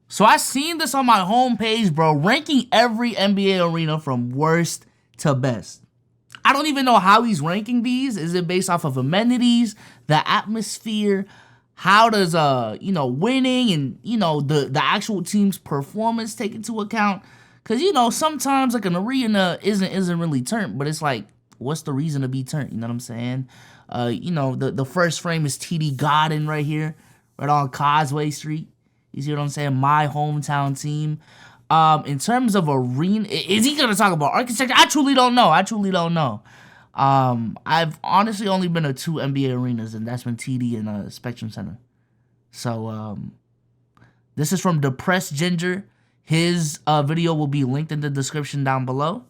So I seen this on my homepage, bro, ranking every NBA arena from worst to best. I don't even know how he's ranking these. Is it based off of amenities, the atmosphere? How does winning and the actual team's performance take into account? Cause sometimes like an arena isn't really turned, but it's like, what's the reason to be turned? You know what I'm saying? The first frame is TD Garden right here, right on Causeway Street. You see what I'm saying? My hometown team. In terms of arena, is he gonna talk about architecture? I truly don't know. I've honestly only been to 2 NBA arenas, and that's been TD and Spectrum Center. So this is from Depressed Ginger. His video will be linked in the description down below.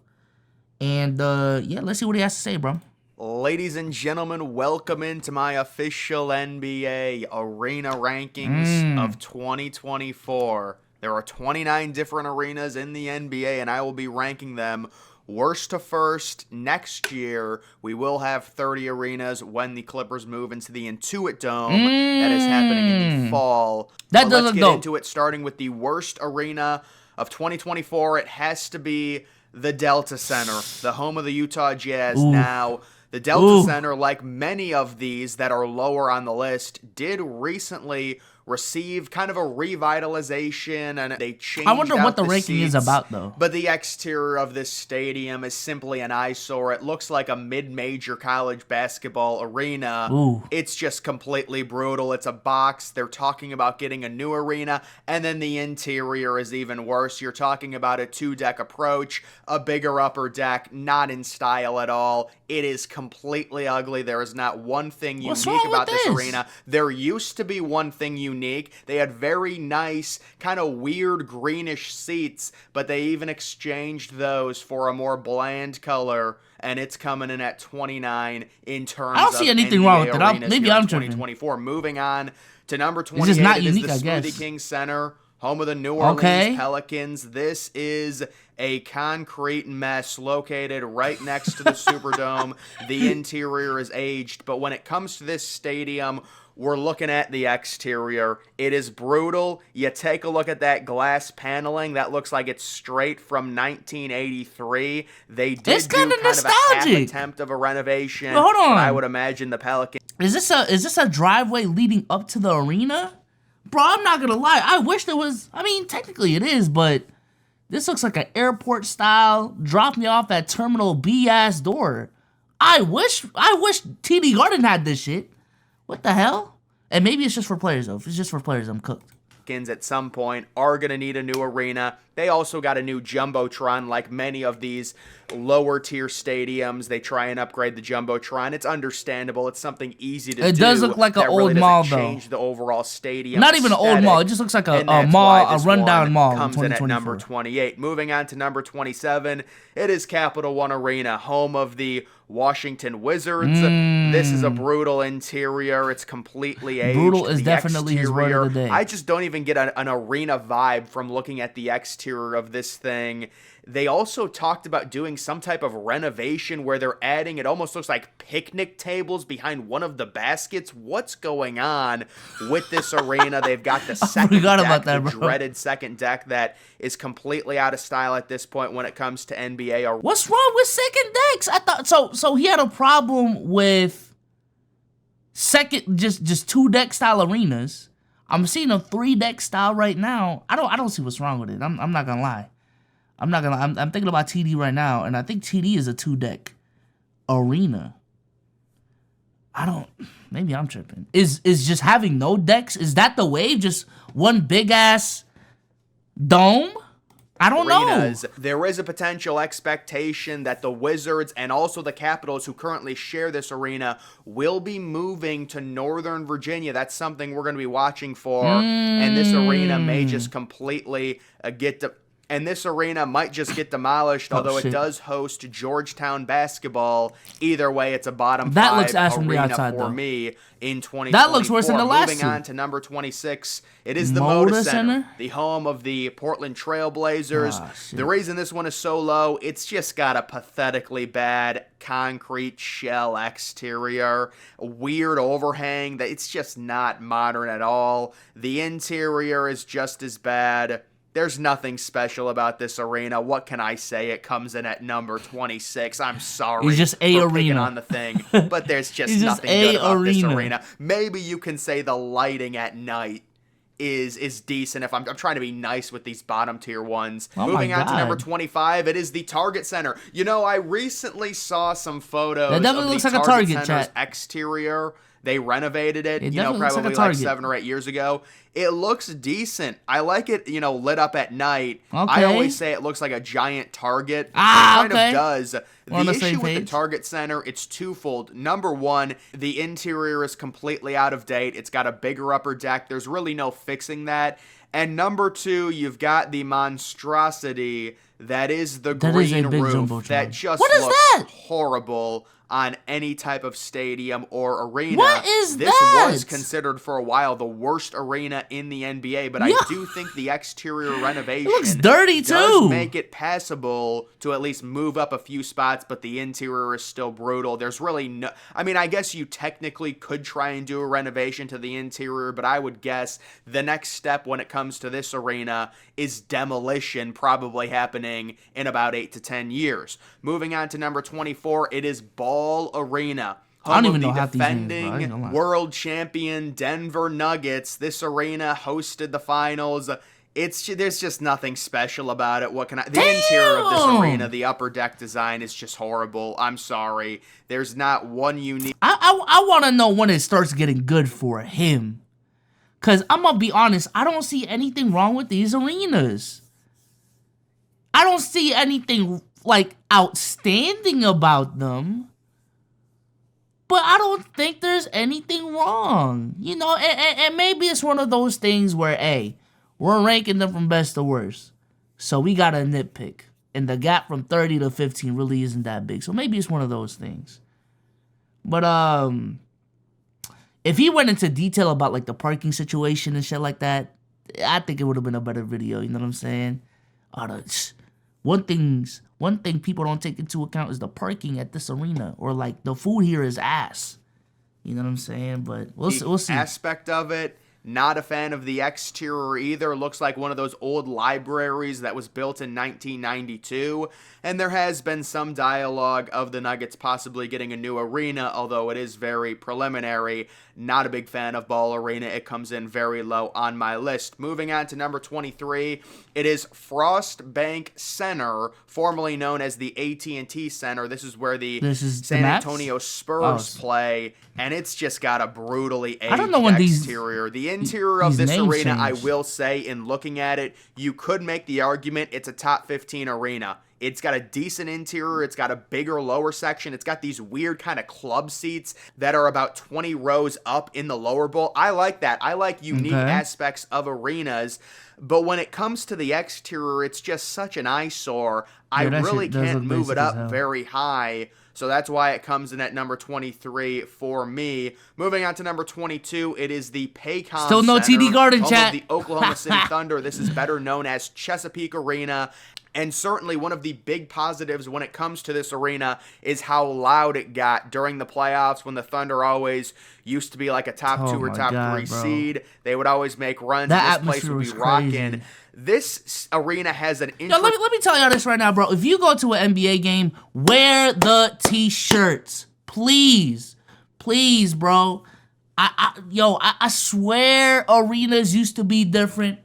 And yeah, let's see what he has to say, bro. Ladies and gentlemen, welcome into my official NBA arena rankings of 2024. There are 29 different arenas in the NBA, and I will be ranking them worst to first. Next year, we will have 30 arenas when the Clippers move into the Intuit Dome. That is happening in the fall. That does let's look get dope. into it, starting with the worst arena of 2024. It has to be the Delta Center, the home of the Utah Jazz. Ooh. Now, the Delta Center, like many of these that are lower on the list, did recently receive kind of a revitalization, and they changed I wonder out what the ranking seats, is about, though. But the exterior of this stadium is simply an eyesore. It looks like a mid-major college basketball arena. Ooh. It's just completely brutal. It's a box. They're talking about getting a new arena, and then the interior is even worse. You're talking about a 2-deck approach, a bigger upper deck, not in style at all. It is completely ugly. There is not one thing unique about this arena. There used to be one thing unique. They had very nice, kind of weird greenish seats, but they even exchanged those for a more bland color, and it's coming in at 29 in terms of I don't see anything wrong with it. Maybe I'm tripping. 2024. Moving on to number 28, it's just not it unique, is the I Smoothie guess. King Center, home of the New Orleans Pelicans. This is a concrete mess located right next to the Superdome. The interior is aged, but when it comes to this stadium, we're looking at the exterior. It is brutal. You take a look at that glass paneling. That looks like it's straight from 1983. They did It's kind of a half nostalgic. attempt of a renovation. But hold on. I would imagine the Pelicans. Is this a driveway leading up to the arena? Bro, I'm not gonna lie. I wish there was. I mean, technically it is, but this looks like an airport style. Drop me off at Terminal B ass door. I wish TD Garden had this shit. What the hell? And maybe it's just for players, though. If it's just for players, I'm cooked. At some point are going to need a new arena. They also got a new Jumbotron, like many of these lower tier stadiums. They try and upgrade the Jumbotron. It's understandable. It's something easy to do. It does look like an old mall, though. Change the overall stadium. Not even an old mall. It just looks like a mall, a rundown mall. Comes in at number 28. Moving on to number 27, it is Capital One Arena, home of the Washington Wizards. This is a brutal interior. It's completely aged. Brutal is definitely his word of the day. I just don't even get an arena vibe from looking at the exterior of this thing. They also talked about doing some type of renovation where they're adding, it almost looks like picnic tables behind one of the baskets. What's going on with this arena? They've got the second deck, the dreaded second deck that is completely out of style at this point when it comes to NBA. What's wrong with second decks? I thought so he had a problem with just 2-deck style arenas. I'm seeing a 3-deck style right now. I don't see what's wrong with it. I'm not gonna lie. I'm thinking about TD right now, and I think TD is a 2-deck arena. Maybe I'm tripping. Is just having no decks, is that the wave? Just one big ass dome? I don't know. There is a potential expectation that the Wizards and also the Capitals, who currently share this arena, will be moving to Northern Virginia. That's something we're going to be watching for. And this arena may just completely get And this arena might just get demolished, although it does host Georgetown basketball. Either way, it's a bottom that looks five ass from the arena outside, for though. me in 2024. That looks worse than the last Moving two. on to number 26, it is the Moda Center, the home of the Portland Trail Blazers. The reason this one is so low, it's just got a pathetically bad concrete shell exterior, a weird overhang that it's just not modern at all. The interior is just as bad. There's nothing special about this arena. What can I say? It comes in at number 26. I'm sorry it's just a for arena. picking on the thing, but there's just nothing good about this arena. Maybe you can say the lighting at night is decent if I'm trying to be nice with these bottom tier ones. Moving on to number 25, it is the Target Center. You know, I recently saw some photos that definitely of looks the like Target a Target Center's chat. exterior. They renovated it, definitely probably looks like 7 or 8 years ago. It looks decent. I like it, lit up at night. I always say it looks like a giant Target. It kind of does. The issue with the Target Center, it's twofold. Number one, the interior is completely out of date. It's got a bigger upper deck. There's really no fixing that. And number two, you've got the monstrosity that is the green roof that just looks horrible on any type of stadium or arena. What is this that? was considered for a while the worst arena in the NBA, but I do think the exterior renovation looks dirty does make it passable to at least move up a few spots, but the interior is still brutal. There's really no... I mean, I guess you technically could try and do a renovation to the interior, but I would guess the next step when it comes to this arena is demolition, probably happening in about 8 to 10 years. Moving on to number 24, it is Ball Arena. I don't even know how half these names, bro. World champion Denver Nuggets. This arena hosted the finals. There's just nothing special about it. The interior of this arena, the upper deck design is just horrible. I'm sorry. There's not one unique... I want to know when it starts getting good for him. Because I'm going to be honest, I don't see anything wrong with these arenas. I don't see anything, outstanding about them. But I don't think there's anything wrong. And maybe it's one of those things where, hey, we're ranking them from best to worst. So we got to nitpick. And the gap from 30 to 15 really isn't that big. So maybe it's one of those things. But, if he went into detail about, the parking situation and shit like that, I think it would have been a better video. You know what I'm saying? One thing people don't take into account is the parking at this arena. Or, the food here is ass. You know what I'm saying? But we'll see. Aspect of it, not a fan of the exterior either. Looks like one of those old libraries that was built in 1992. And there has been some dialogue of the Nuggets possibly getting a new arena, although it is very preliminary. Not a big fan of Ball Arena. It comes in very low on my list. Moving on to number 23, it is Frost Bank Center, formerly known as the AT&T Center. This is where the San Antonio Spurs play, and it's just got a brutally aged exterior. The interior of this arena, I will say, in looking at it, you could make the argument it's a top 15 arena. It's got a decent interior. It's got a bigger lower section. It's got these weird kind of club seats that are about 20 rows up in the lower bowl. I like that. I like unique aspects of arenas. But when it comes to the exterior, it's just such an eyesore. I really can't move it up very high. So that's why it comes in at number 23 for me. Moving on to number 22, it is the Paycom Still no Center, TD Garden, home chat. of the Oklahoma City Thunder. This is better known as Chesapeake Arena. And certainly one of the big positives when it comes to this arena is how loud it got during the playoffs when the Thunder always used to be like a top 2 or top 3 seed. They would always make runs. This place would be rocking. This arena has an let me tell y'all this right now, bro. If you go to an NBA game, wear the t-shirts. Please. Please, bro. I swear arenas used to be different.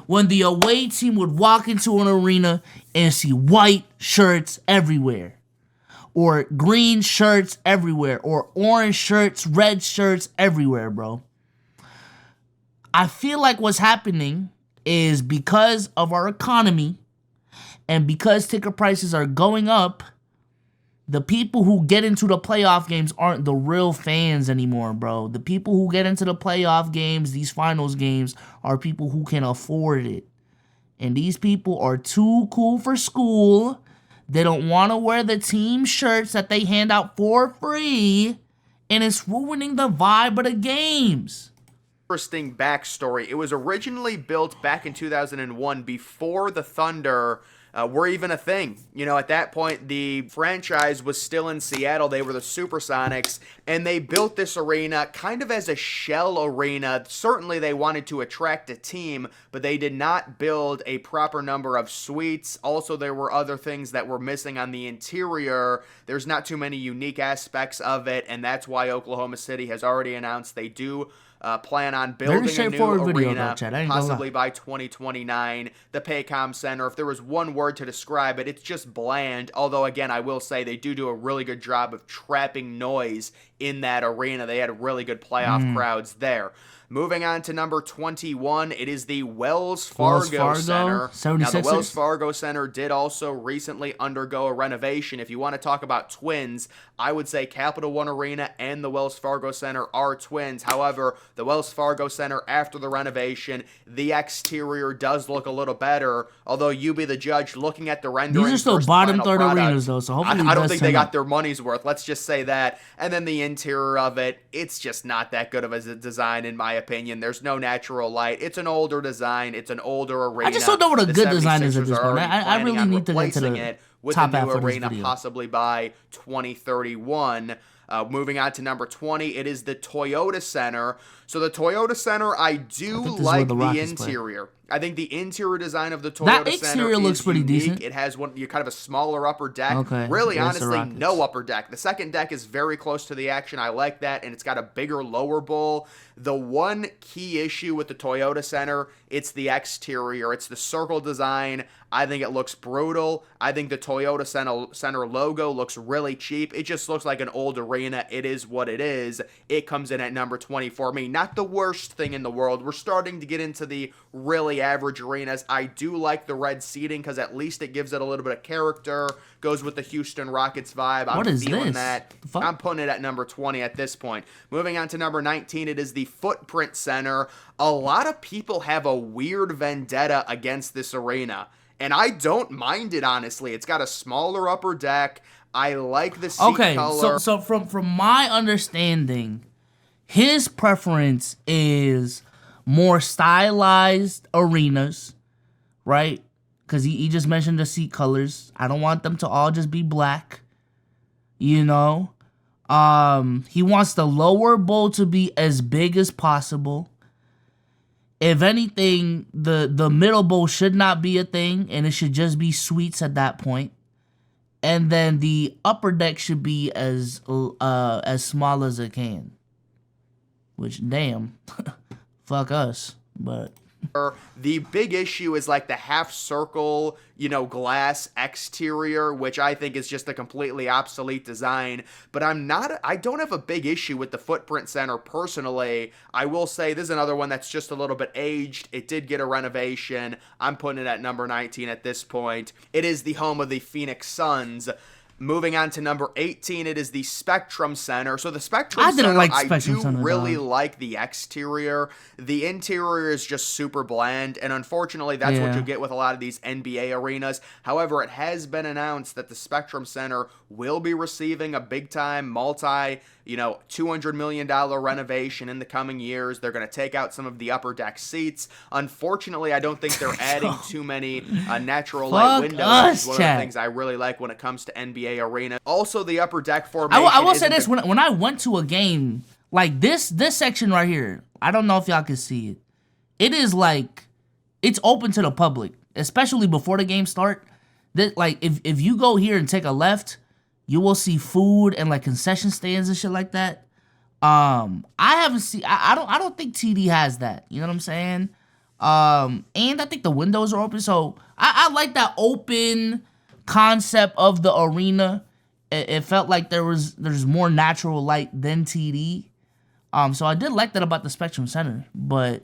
When the away team would walk into an arena and see white shirts everywhere, or green shirts everywhere, or orange shirts, red shirts everywhere, bro. I feel like what's happening is because of our economy and because ticket prices are going up, the people who get into the playoff games aren't the real fans anymore, bro. The people who get into the playoff games, these finals games, are people who can afford it. And these people are too cool for school. They don't want to wear the team shirts that they hand out for free. And it's ruining the vibe of the games. Interesting backstory. It was originally built back in 2001 before the Thunder were even a thing. You know, at that point, the franchise was still in Seattle. They were the Supersonics, and they built this arena kind of as a shell arena. Certainly, they wanted to attract a team, but they did not build a proper number of suites. Also, there were other things that were missing on the interior. There's not too many unique aspects of it, and that's why Oklahoma City has already announced they do plan on building a new arena, possibly by 2029. The Paycom Center, if there was one word to describe it, it's just bland. Although, again, I will say they do a really good job of trapping noise in that arena. They had really good playoff crowds there. Moving on to number 21, it is the Wells Fargo Center. 76ers? Now, the Wells Fargo Center did also recently undergo a renovation. If you want to talk about twins, I would say Capital One Arena and the Wells Fargo Center are twins. However, the Wells Fargo Center, after the renovation, the exterior does look a little better, although you be the judge looking at the rendering. These are still bottom third arenas, though, so hopefully I don't think they got their money's worth. Let's just say that. And then the interior of it, it's just not that good of a design, in my opinion. There's no natural light. It's an older design. It's an older arena. I just don't know what a good design is at this point. I really need to get to the with top a half new of this arena, video. possibly by 2031. Moving on to number 20, it is the Toyota Center. So the Toyota Center, I do like the interior. I think the interior design of the Toyota Center looks pretty unique. decent. It has you kind of a smaller upper deck. Okay. Really, honestly, no upper deck. The second deck is very close to the action. I like that, and it's got a bigger lower bowl. The one key issue with the Toyota Center, it's the exterior. It's the circle design. I think it looks brutal. I think the Toyota Center logo looks really cheap. It just looks like an old arena. It is what it is. It comes in at number 20 for me. Not the worst thing in the world. We're starting to get into the really average arenas. I do like the red seating because at least it gives it a little bit of character. Goes with the Houston Rockets vibe. I'm feeling that. I'm putting it at number 20 at this point. Moving on to number 19, it is the Footprint Center. A lot of people have a weird vendetta against this arena, and I don't mind it, honestly. It's got a smaller upper deck. I like the seat color. So from my understanding, his preference is more stylized arenas, right? Because he just mentioned the seat colors. I don't want them to all just be black, you know? He wants the lower bowl to be as big as possible. If anything, the middle bowl should not be a thing, and it should just be suites at that point. And then the upper deck should be as small as it can. Which, damn, fuck us, but... The big issue is like the half circle, glass exterior, which I think is just a completely obsolete design. But I don't have a big issue with the Footprint Center personally. I will say this is another one that's just a little bit aged. It did get a renovation. I'm putting it at number 19 at this point. It is the home of the Phoenix Suns. Moving on to number 18, it is the Spectrum Center. So the Spectrum Center, I do really like the exterior. The interior is just super bland, and unfortunately, that's what you get with a lot of these NBA arenas. However, it has been announced that the Spectrum Center will be receiving a big-time $200 million renovation in the coming years. They're going to take out some of the upper deck seats. Unfortunately, I don't think they're adding too many natural light windows. That's one of the things I really like when it comes to NBA arena. Also, the upper deck formation. I will say this: when I went to a game like this section right here, I don't know if y'all can see it. It is like it's open to the public, especially before the game start. That if you go here and take a left, you will see food and concession stands and shit like that. I haven't seen. I don't think TD has that. You know what I'm saying? And I think the windows are open, so I like that open concept of the arena. It felt like there's more natural light than TD. So I did like that about the Spectrum Center. But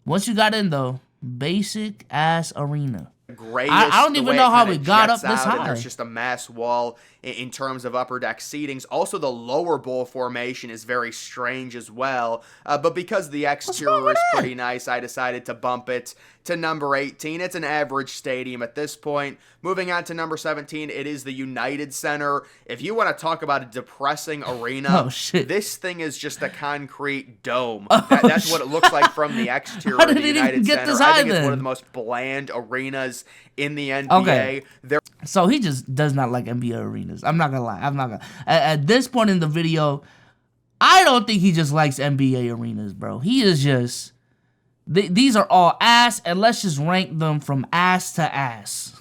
once you got in though, basic ass arena. grayish. I don't the even way know how kinda it got jets up this out, and high. there's just a mass wall in terms of upper deck seatings. Also, the lower bowl formation is very strange as well. But because the exterior is pretty nice, I decided to bump it to number 18. It's an average stadium at this point. Moving on to number 17, it is the United Center. If you want to talk about a depressing arena, Oh, shit. this thing is just a concrete dome. Oh, That's what it looks like from the exterior How of did the it even United get Center. this I high think it's one then? of the most bland arenas in the NBA. Okay. So he just does not like NBA arenas. I'm not gonna lie. I'm not gonna. At this point in the video, I don't think he just likes NBA arenas, bro. He is just. These are all ass, and let's just rank them from ass to ass.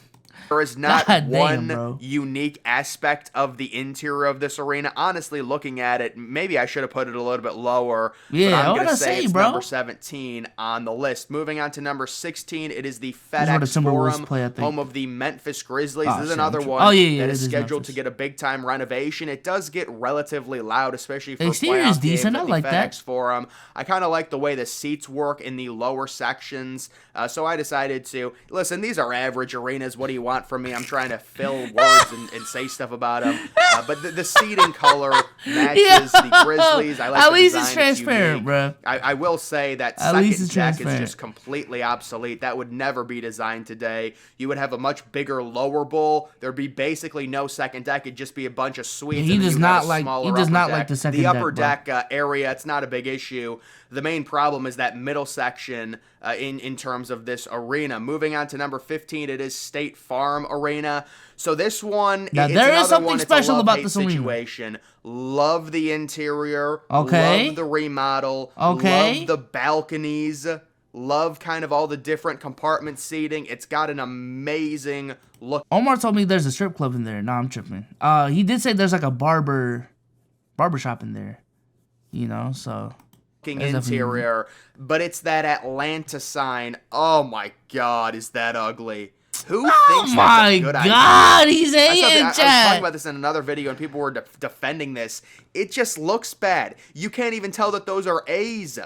There is not God one damn, bro. unique aspect of the interior of this arena. Honestly, looking at it, maybe I should have put it a little bit lower. Yeah, but I'm I going to wanna say say, it's bro. number 17 on the list. Moving on to number 16, it is the where the FedEx Timberwolves Forum, play, I think. home of the Memphis Grizzlies. Oh, This is shit, another I'm one Oh, yeah, that it is is scheduled Memphis. to get a big-time renovation. It does get relatively loud, especially for Exterior playoff is decent. games I at like the that. FedEx Forum. I kind of like the way the seats work in the lower sections, so I decided to, listen, these are average arenas. What do you want from me? I'm trying to fill words and say stuff about them. But the seating color matches the Grizzlies. I like At the least design. it's transparent, unique. bro. I will say that At least second it's deck is transparent. just completely obsolete. That would never be designed today. You would have a much bigger lower bowl. There'd be basically no second deck. It'd just be a bunch of suites. He and then does you would have not a like- smaller he does upper not deck. like the second The deck, upper bro. deck area, it's not a big issue. The main problem is that middle section in terms of this arena. Moving on to number 15, it is State Farm Arena. So this one, Now, it's there is another something one, special it's a about love-hate this arena. situation. Love the interior. Okay. Love the remodel. Okay. Love the balconies. Love kind of all the different compartment seating. It's got an amazing look. Omar told me there's a strip club in there. No, I'm tripping. He did say there's like a barbershop in there. You know, so that's Interior, but it's that Atlanta sign. Oh my God, is that ugly? Who thinks Oh that's my a good idea? God, he's I hating, was talking chat. about this in another video, and people were defending this. It just looks bad. You can't even tell that those are A's.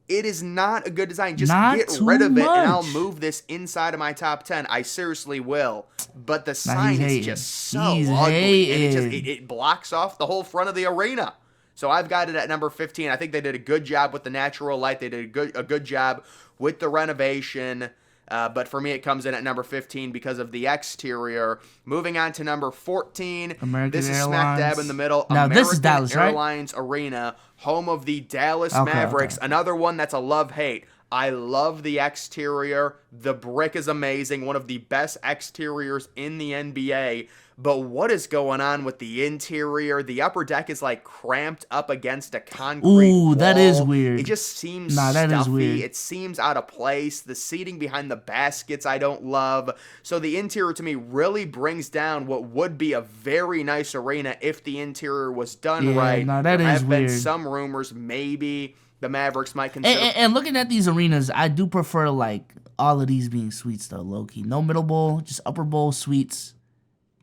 It is not a good design. Just Not get too rid of it, and I'll much. move this inside of my top 10. I seriously will. But the Nah, sign he's is hating. just so He's ugly, and hating. it blocks off the whole front of the arena. So I've got it at number 15. I think they did a good job with the natural light. They did a good job with the renovation. But for me, it comes in at number 15 because of the exterior. Moving on to number 14. American this is smack Airlines. dab in the middle. Now, American this is Dallas, right? Airlines Arena, home of the Dallas Okay, Mavericks. okay. Another one that's a love-hate. I love the exterior. The brick is amazing. One of the best exteriors in the NBA. But what is going on with the interior? The upper deck is like cramped up against a concrete Ooh, that is wall. weird. It just seems Nah, that is stuffy. weird. It seems out of place. The seating behind the baskets I don't love. So the interior to me really brings down what would be a very nice arena if the interior was done Yeah, right. nah, that there is have been weird. some rumors maybe the Mavericks might consider And looking at these arenas, I do prefer like all of these being suites though, low key. No middle bowl, just upper bowl suites,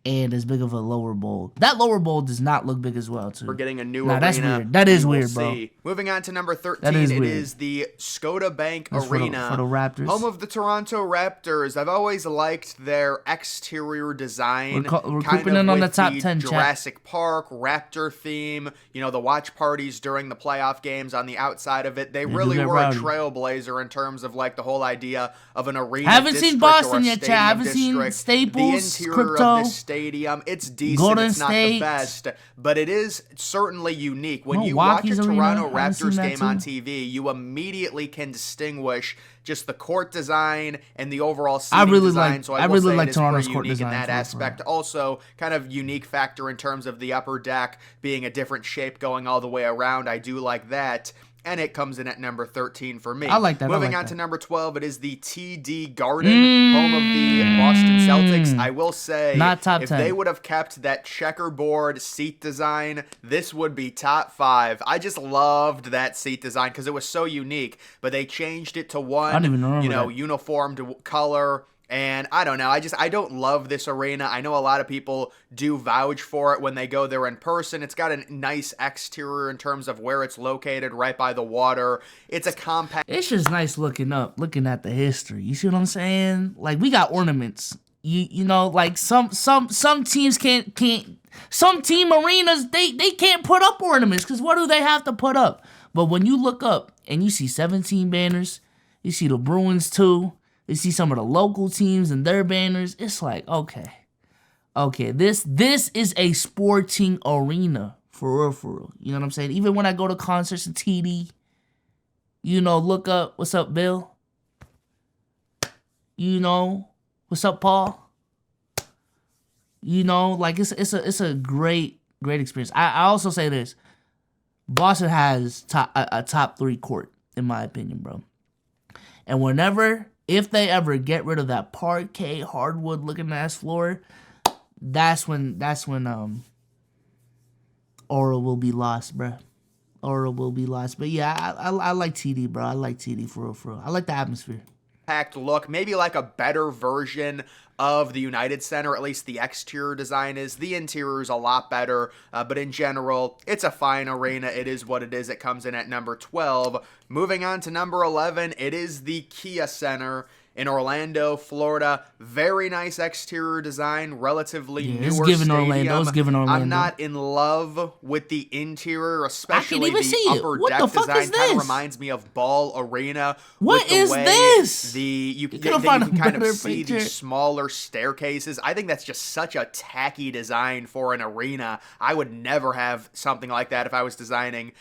and as big of a lower bowl. That lower bowl does not look big as well too. We're getting a new Nah, arena. that's weird. That is We will weird, bro. see. Moving on to number 13, That is it weird. is the Scotiabank That's for the- Arena. for the Raptors. Home of the Toronto Raptors. I've always liked their exterior design. We're kind creeping of in on the with top 10, chat. Jurassic Park, Raptor theme. You know, the watch parties during the playoff games on the outside of it. They do really get were rowdy. a trailblazer in terms of like the whole idea of an arena Haven't seen district or a Boston yet, chat. stadium Haven't seen district. Staples, The interior Crypto, of this stadium, it's decent. Golden it's not State. the best, but it is certainly unique. When you Milwaukee's watch a arena, Toronto I haven't seen Raptors that game on too. TV, you immediately can distinguish just the court design and the overall I seating really design. like- so I will really say like it is Toronto's pretty court unique in design that for- aspect. Also, kind of unique factor in terms of the upper deck being a different shape going all the way around. I do like that. And it comes in at number 13 for me. I like that, I Moving like on that. to number 12, it is the TD Garden, home of the Boston Celtics. I will say, Not top if 10. they would have kept that checkerboard seat design, this would be top 5. I just loved that seat design because it was so unique. But they changed it to one, I don't even remember you know, that. uniformed color. And I don't know, I don't love this arena. I know a lot of people do vouch for it when they go there in person. It's got a nice exterior in terms of where it's located, right by the water. It's a compact. It's just nice looking at the history. You see what I'm saying? Like, we got ornaments. You know, like some teams can't some team arenas they can't put up ornaments because what do they have to put up? But when you look up and you see 17 banners, you see the Bruins too. You see some of the local teams and their banners. It's like, okay, this is a sporting arena for real. You know what I'm saying? Even when I go to concerts in TD, you know, look up, what's up, Bill? You know, what's up, Paul? You know, like it's a great experience. I also say this: Boston has a top 3 court in my opinion, bro. And if they ever get rid of that parquet hardwood looking ass floor, that's when aura will be lost, bro. Aura will be lost. But yeah, I like TD, bro. I like TD for real. I like the atmosphere. Look, maybe like a better version of the United Center, at least the exterior design is. The interior is a lot better, but in general, it's a fine arena. It is what it is. It comes in at number 12. Moving on to number 11, it is the Kia Center in Orlando, Florida. Very nice exterior design, relatively newer stadium. It's giving Orlando. I'm not in love with the interior, especially the upper deck design. Kind of reminds me of Ball Arena. What is this? You can kind of see the smaller staircases. I think that's just such a tacky design for an arena. I would never have something like that if I was designing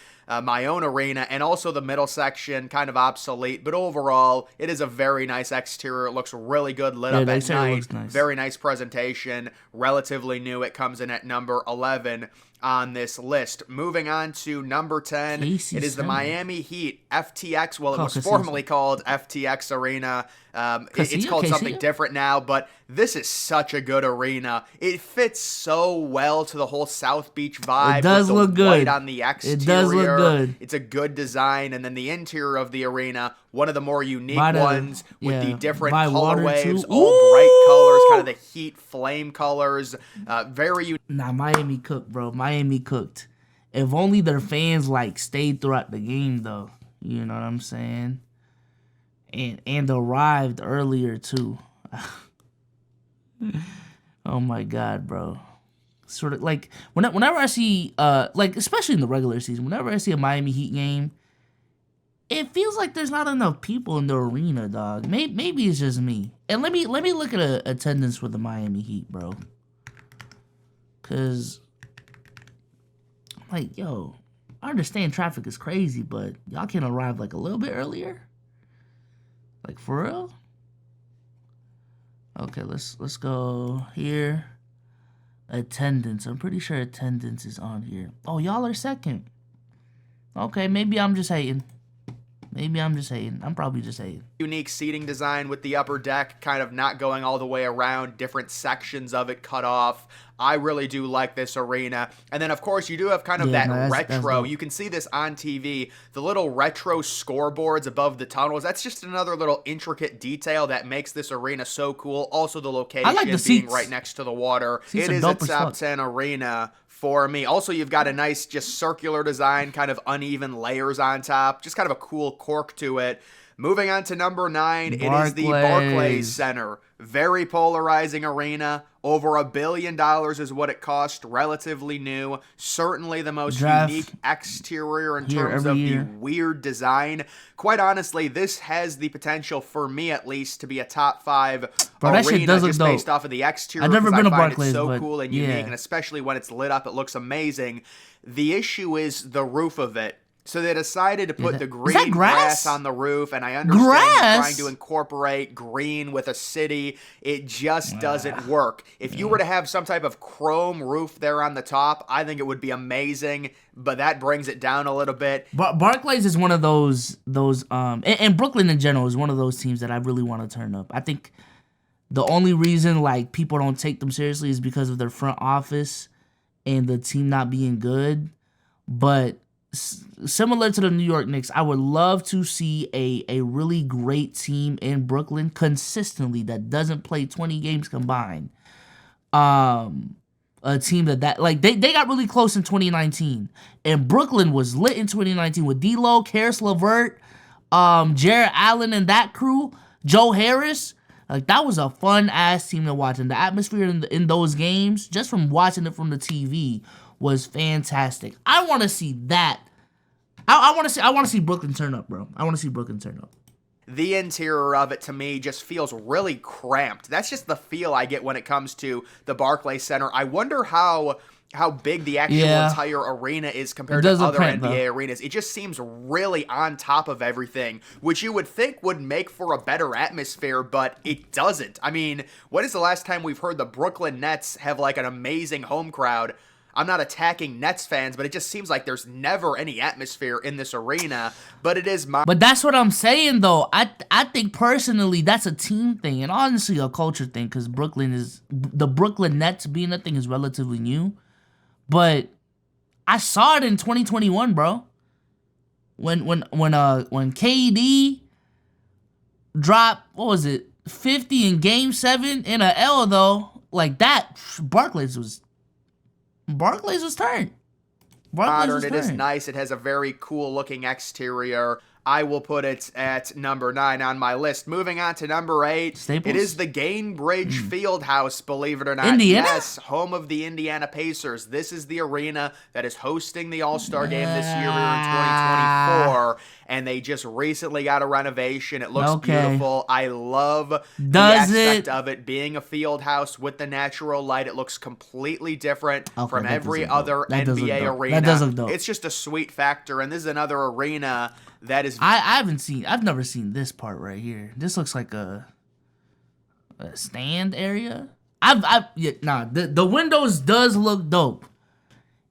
my own arena. And also the middle section, kind of obsolete, but overall, it is a very nice exterior. It looks really good lit up at night. Nice. Very nice presentation. Relatively new. It comes in at number 11 on this list. Moving on to number 10, it is the Miami Heat FTX. Well, it was formerly called FTX Arena. It's called something different now, but this is such a good arena. It fits so well to the whole South Beach vibe. It does look good. White on the exterior. It does look good. It's a good design, and then the interior of the arena, one of the more unique ones with the different color waves, all bright colors, kind of the Heat flame colors. Very unique. Nah, Miami cooked, bro. Miami cooked. If only their fans stayed throughout the game, though. You know what I'm saying? And arrived earlier too. Oh my god, bro. Sort of like whenever I see especially in the regular season, whenever I see a Miami Heat game, it feels like there's not enough people in the arena, dog. Maybe it's just me. And let me look at attendance for the Miami Heat, bro. Cause yo, I understand traffic is crazy, but y'all can arrive a little bit earlier. For real? Okay, let's go here. Attendance. I'm pretty sure attendance is on here. Oh, y'all are second. Okay, maybe I'm just hating. I'm probably just hating. Unique seating design with the upper deck kind of not going all the way around, different sections of it cut off. I really do like this arena. And then, of course, you do have kind of retro. You can see this on TV. The little retro scoreboards above the tunnels. That's just another little intricate detail that makes this arena so cool. Also, the location being right next to the water. It is a top 10 arena for me. Also, you've got a nice just circular design, kind of uneven layers on top. Just kind of a cool cork to it. Moving on to number 9, it is the Barclays Center. Very polarizing arena. Over $1 billion is what it cost. Relatively new. Certainly the most unique exterior in terms of the weird design. Quite honestly, this has the potential, for me at least, to be a top 5 arena just based off of the exterior. I've never been to Barclays, it's so cool and unique, and especially when it's lit up, it looks amazing. The issue is the roof of it. So they decided to put the green grass on the roof, and I understand trying to incorporate green with a city. It just doesn't work. If you were to have some type of chrome roof there on the top, I think it would be amazing, but that brings it down a little bit. Barclays is one of those and Brooklyn in general is one of those teams that I really want to turn up. I think the only reason people don't take them seriously is because of their front office and the team not being good, but similar to the New York Knicks, I would love to see a really great team in Brooklyn consistently that doesn't play 20 games combined. A team that like they got really close in 2019, and Brooklyn was lit in 2019 with D'Lo, Karis LeVert, Jarrett Allen and that crew, Joe Harris. Like, that was a fun ass team to watch, and the atmosphere in those games, just from watching it from the TV, was fantastic. I want to see that. I want to see Brooklyn turn up, bro. I want to see Brooklyn turn up. The interior of it, to me, just feels really cramped. That's just the feel I get when it comes to the Barclays Center. I wonder how big the actual entire arena is compared to other NBA arenas. It just seems really on top of everything, which you would think would make for a better atmosphere, but it doesn't. I mean, when is the last time we've heard the Brooklyn Nets have like an amazing home crowd? I'm not attacking Nets fans, but it just seems like there's never any atmosphere in this arena. But it is my. But that's what I'm saying, though. I think personally that's a team thing, and honestly a culture thing, because the Brooklyn Nets being a thing is relatively new. But I saw it in 2021, bro. When KD dropped, what was it, 50 in Game 7 in a L, though, like that, Barclays was turned. Modern, it is nice. It has a very cool looking exterior. I will put it at number 9 on my list. Moving on to number 8. Staples? It is the Gainbridge Fieldhouse, believe it or not. Indiana? Yes, home of the Indiana Pacers. This is the arena that is hosting the All-Star Game this year here in 2024. And they just recently got a renovation. It looks beautiful. I love the aspect of it being a field house with the natural light. It looks completely different from every other NBA arena. That does look dope. It's just a sweet factor. And this is another arena that is. I've never seen this part right here. This looks like a stand area. The windows does look dope.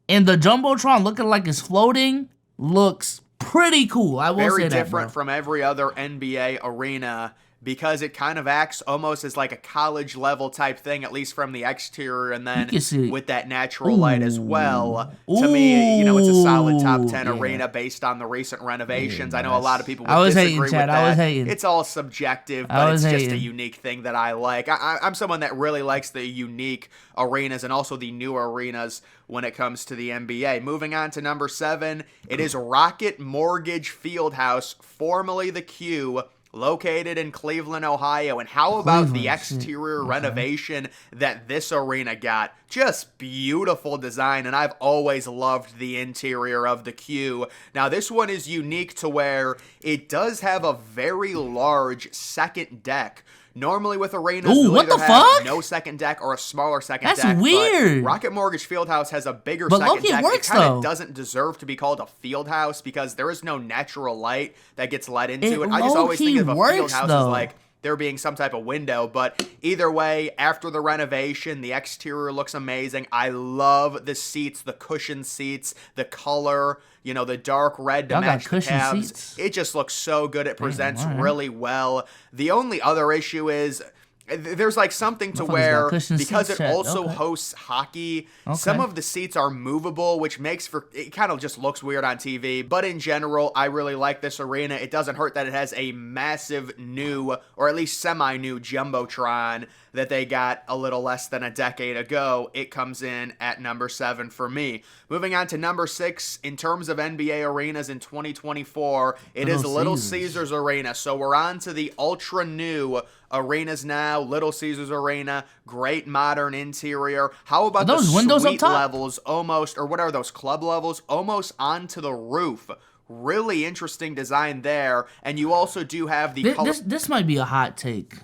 And the Jumbotron looking like it's floating looks pretty cool. I will say that, very different from every other NBA arena because it kind of acts almost as like a college level type thing, at least from the exterior, and then with that natural light as well. To me, it's a solid top 10 arena based on the recent renovations. I know a lot of people would disagree with that. It's all subjective, but it's just a unique thing that I like. I'm someone that really likes the unique arenas and also the new arenas when it comes to the NBA. Moving on to number 7, it is Rocket Mortgage Fieldhouse, formerly the Q, located in Cleveland, Ohio. And how about the exterior renovation that this arena got? Just beautiful design, and I've always loved the interior of the Q. Now, this one is unique to where it does have a very large second deck. Normally with arenas, they'll either have no second deck or a smaller second deck. That's weird. But Rocket Mortgage Fieldhouse has a bigger second deck. It kind of doesn't deserve to be called a field house because there is no natural light that gets let into it. I just always think of a field house as like there being some type of window. But either way, after the renovation, the exterior looks amazing. I love the seats, the cushioned seats, the color, the dark red to match the tabs. It just looks so good. It presents really well. The only other issue is there's like something to where, because it also hosts hockey, some of the seats are movable, which makes for, it kind of just looks weird on TV. But in general, I really like this arena. It doesn't hurt that it has a massive new, or at least semi-new Jumbotron that they got a little less than a decade ago. It comes in at number 7 for me. Moving on to number 6, in terms of NBA arenas in 2024, it is Little Caesars Arena. So we're on to the ultra new arenas now. Little Caesars Arena, great modern interior. How about those windows up top? Levels almost, or what are those, club levels? Almost onto the roof. Really interesting design there. And you also do have the this might be a hot take,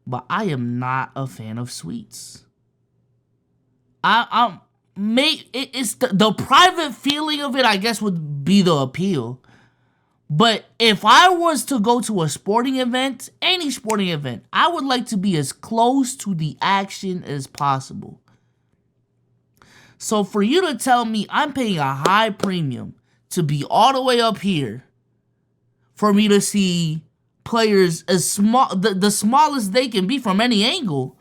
but I am not a fan of suites. It's the private feeling of it, I guess, would be the appeal. But if I was to go to a sporting event, any sporting event, I would like to be as close to the action as possible. So for you to tell me I'm paying a high premium to be all the way up here for me to see players as small, the smallest they can be from any angle,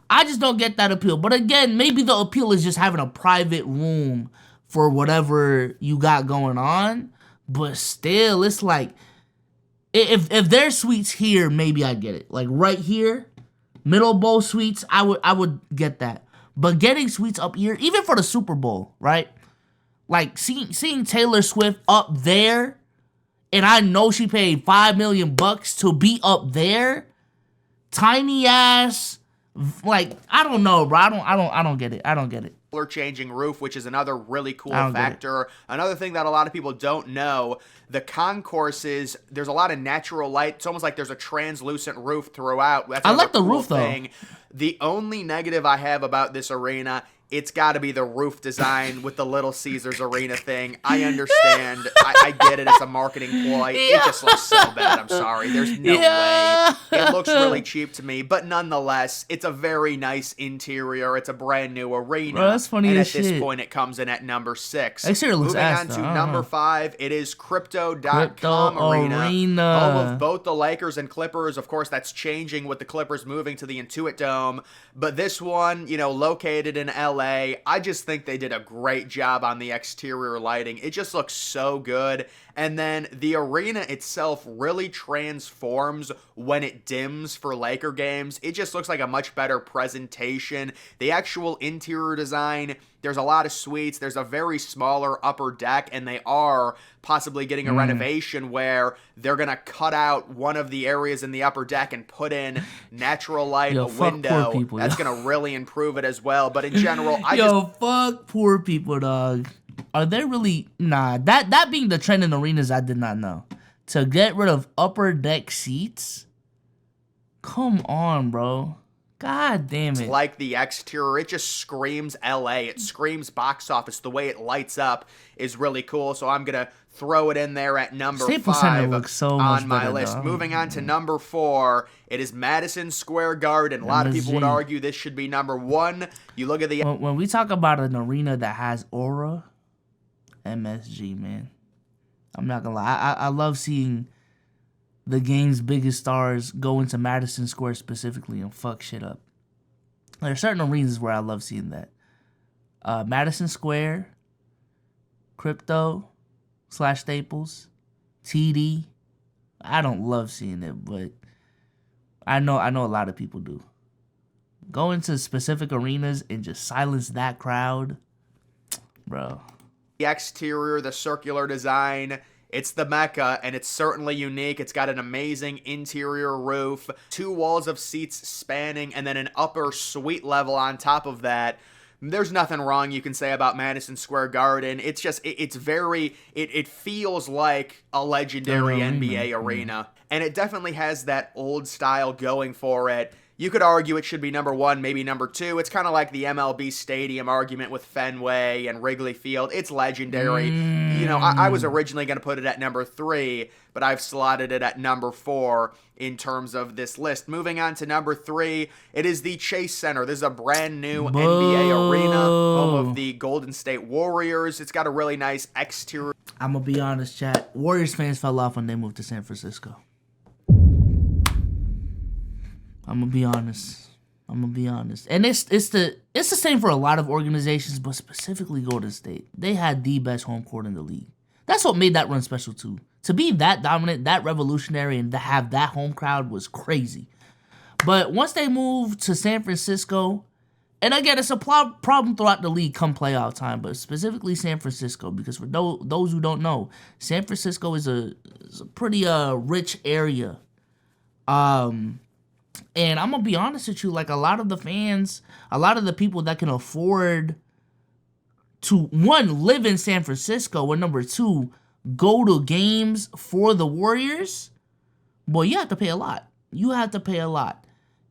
I just don't get that appeal. But again, maybe the appeal is just having a private room for whatever you got going on. But still, it's like, if there's suites here, maybe I get it. Like right here, middle bowl suites, I would get that. But getting suites up here, even for the Super Bowl, right? Like seeing Taylor Swift up there, and I know she paid $5 million to be up there, tiny ass. Like, I don't know, bro. I don't get it. I don't get it. Changing roof, which is another really cool factor. Another thing that a lot of people don't know, the concourses, there's a lot of natural light. It's almost like there's a translucent roof throughout. That's I like the cool roof thing. though. The only negative I have about this arena, it's got to be the roof design with the Little Caesars Arena thing. I understand. I get it. It's a marketing ploy. It just looks so bad. I'm sorry. There's no way. It looks really cheap to me. But nonetheless, it's a very nice interior. It's a brand new arena. Bro, that's funny and as at this shit. point, it comes in at number 6. Exterior looks Moving ass, on though. to I don't number know. 5, it is Crypto.com Arena. Home of both the Lakers and Clippers. Of course, that's changing with the Clippers moving to the Intuit Dome. But this one, located in LA, I just think they did a great job on the exterior lighting. It just looks so good. And then the arena itself really transforms when it dims for Laker games. It just looks like a much better presentation. The actual interior design, there's a lot of suites. There's a very smaller upper deck, and they are possibly getting a renovation where they're going to cut out one of the areas in the upper deck and put in natural light, a window. People, that's going to really improve it as well. But in general, fuck poor people, dog. Are there really... Nah, that being the trend in arenas, I did not know. To get rid of upper deck seats? Come on, bro. God damn it. Like the exterior, it just screams LA. It screams box office. The way it lights up is really cool. So I'm going to throw it in there at number Staples 5 Center looks so on much my better, list. dog. Moving on to number 4, it is Madison Square Garden. A lot of people would argue this should be number 1. You look at the... When we talk about an arena that has aura, MSG, man. I'm not gonna lie. I love seeing the game's biggest stars go into Madison Square specifically and fuck shit up. There are certain arenas where I love seeing that. Madison Square, Crypto / Staples, TD. I don't love seeing it, but I know a lot of people do. Go into specific arenas and just silence that crowd, bro. The exterior, the circular design, it's the Mecca, and it's certainly unique. It's got an amazing interior roof, 2 walls of seats spanning, and then an upper suite level on top of that. There's nothing wrong you can say about Madison Square Garden. It's just, it feels like a legendary NBA arena. And it definitely has that old style going for it. You could argue it should be number 1, maybe number 2. It's kind of like the MLB Stadium argument with Fenway and Wrigley Field. It's legendary. I was originally going to put it at number 3, but I've slotted it at number 4 in terms of this list. Moving on to number 3, it is the Chase Center. This is a brand new NBA arena, home of the Golden State Warriors. It's got a really nice exterior. I'm going to be honest, chat. Warriors fans fell off when they moved to San Francisco. I'm gonna be honest. And it's the same for a lot of organizations, but specifically Golden State. They had the best home court in the league. That's what made that run special too. To be that dominant, that revolutionary, and to have that home crowd was crazy. But once they moved to San Francisco, and again, it's a problem throughout the league come playoff time, but specifically San Francisco, because for those who don't know, San Francisco is a pretty rich area. And I'm going to be honest with you, like a lot of the fans, a lot of the people that can afford to, 1, live in San Francisco, and number 2, go to games for the Warriors, boy, you have to pay a lot.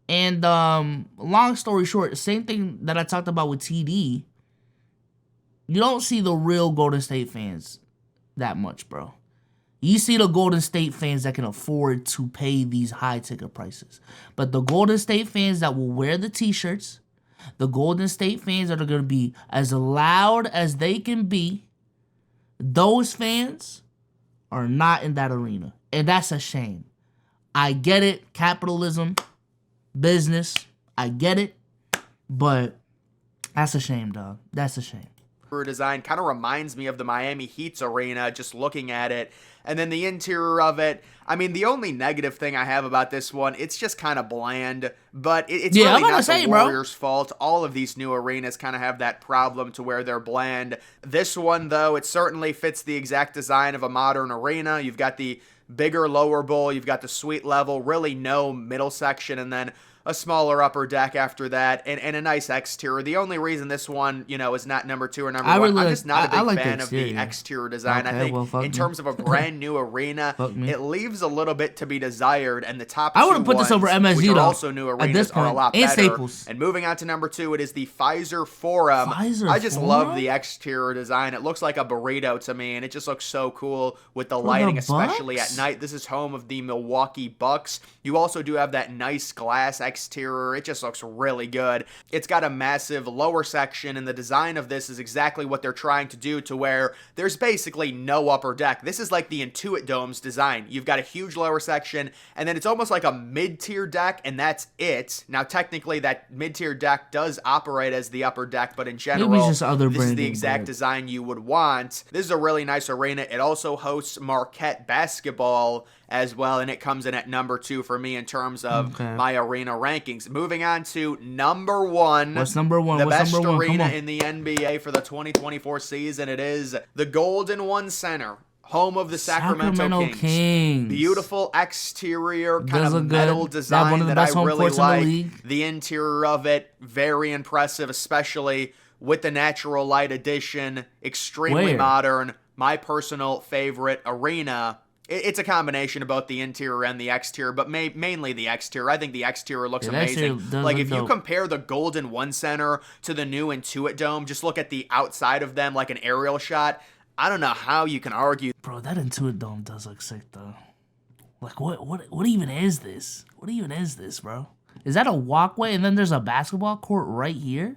And long story short, same thing that I talked about with TD, you don't see the real Golden State fans that much, bro. You see the Golden State fans that can afford to pay these high ticket prices. But the Golden State fans that will wear the t-shirts, the Golden State fans that are going to be as loud as they can be, those fans are not in that arena. And that's a shame. I get it. Capitalism, business, I get it. But that's a shame, dog. That's a shame. design kind of reminds me of the Miami Heat's arena, just looking at it. And then the interior of it, I mean, the only negative thing I have about this one, it's just kind of bland, but it's really not the Warriors' fault. All of these new arenas kind of have that problem to where they're bland. This one, though, it certainly fits the exact design of a modern arena. You've got the bigger lower bowl, you've got the suite level, really no middle section, and then a smaller upper deck after that, and a nice exterior. The only reason this one, you know, is not number 2 or number 1, I'm just not a big fan of the exterior design. Okay, I think in terms of a brand new arena, it leaves a little bit to be desired, and the top 2 I wouldn't put this over MSG, which are though, also new arenas, are a lot better. Staples. And moving on to number 2, it is the Pfizer Forum. I just love the exterior design. It looks like a burrito to me, and it just looks so cool with the lighting, especially at night. This is home of the Milwaukee Bucks. You also do have that nice glass exterior. It just looks really good. It's got a massive lower section, and the design of this is exactly what they're trying to do, to where there's basically no upper deck. This is like the Intuit Dome's design. You've got a huge lower section, and then it's almost like a mid-tier deck, and that's it. Now, technically, that mid-tier deck does operate as the upper deck, but in general, this is the exact design you would want. This is a really nice arena. It also hosts Marquette basketball as well, and it comes in at number 2 for me in terms of my arena rankings. Moving on to number 1. What's number 1? The best arena in the NBA for the 2024 season. It is the Golden One Center, home of the Sacramento Kings. Beautiful exterior, kind of metal design that I really like. The interior of it, very impressive, especially with the natural light addition. Extremely modern. My personal favorite arena. It's a combination of both the interior and the exterior, but mainly the exterior. I think the exterior looks amazing. Like, if you compare the Golden One Center to the new Intuit Dome, just look at the outside of them, like an aerial shot. I don't know how you can argue. Bro, that Intuit Dome does look sick, though. Like, what even is this? What even is this, bro? Is that a walkway and then there's a basketball court right here?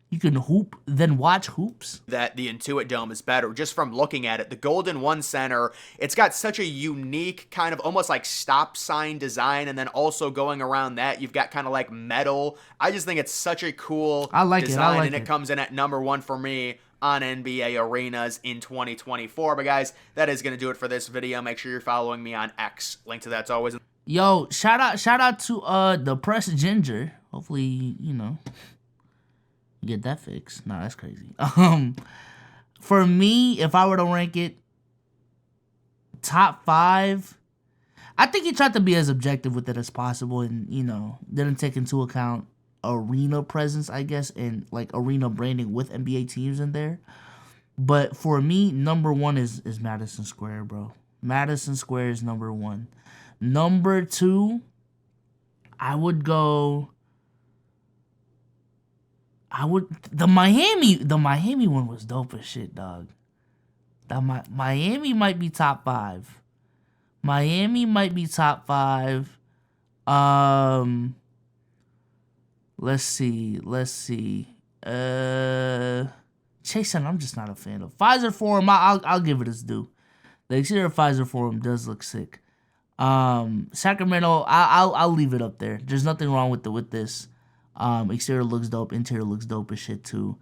You can hoop, then watch hoops? That the Intuit Dome is better just from looking at it. The Golden One Center, it's got such a unique kind of almost like stop sign design, and then also going around that, you've got kind of like metal. I just think it's such a cool design, and it comes in at number 1 for me on NBA arenas in 2024. But guys, that is going to do it for this video. Make sure you're following me on X. Link to that's always. Yo, shout out to the Press Ginger. Hopefully, you know, get that fixed. Nah, that's crazy. For me, if I were to rank it top 5, I think he tried to be as objective with it as possible, and, you know, didn't take into account arena presence, I guess, and like arena branding with NBA teams in there. But for me, number 1 is Madison Square, bro. Madison Square is number 1. Number 2, I would go. The Miami one was dope as shit, dog. Miami might be top 5. Miami might be top 5. Let's see. Chasing, I'm just not a fan of. Pfizer Forum, I'll give it its due. The exterior Pfizer Forum does look sick. Sacramento, I'll leave it up there. There's nothing wrong with this. Exterior looks dope. Interior looks dope as shit too.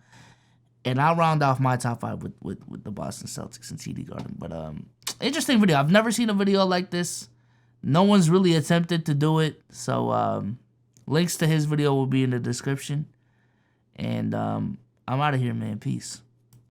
And I'll round off my top 5 with the Boston Celtics and TD Garden. But interesting video. I've never seen a video like this. No one's really attempted to do it. So links to his video will be in the description. And I'm out of here, man. Peace.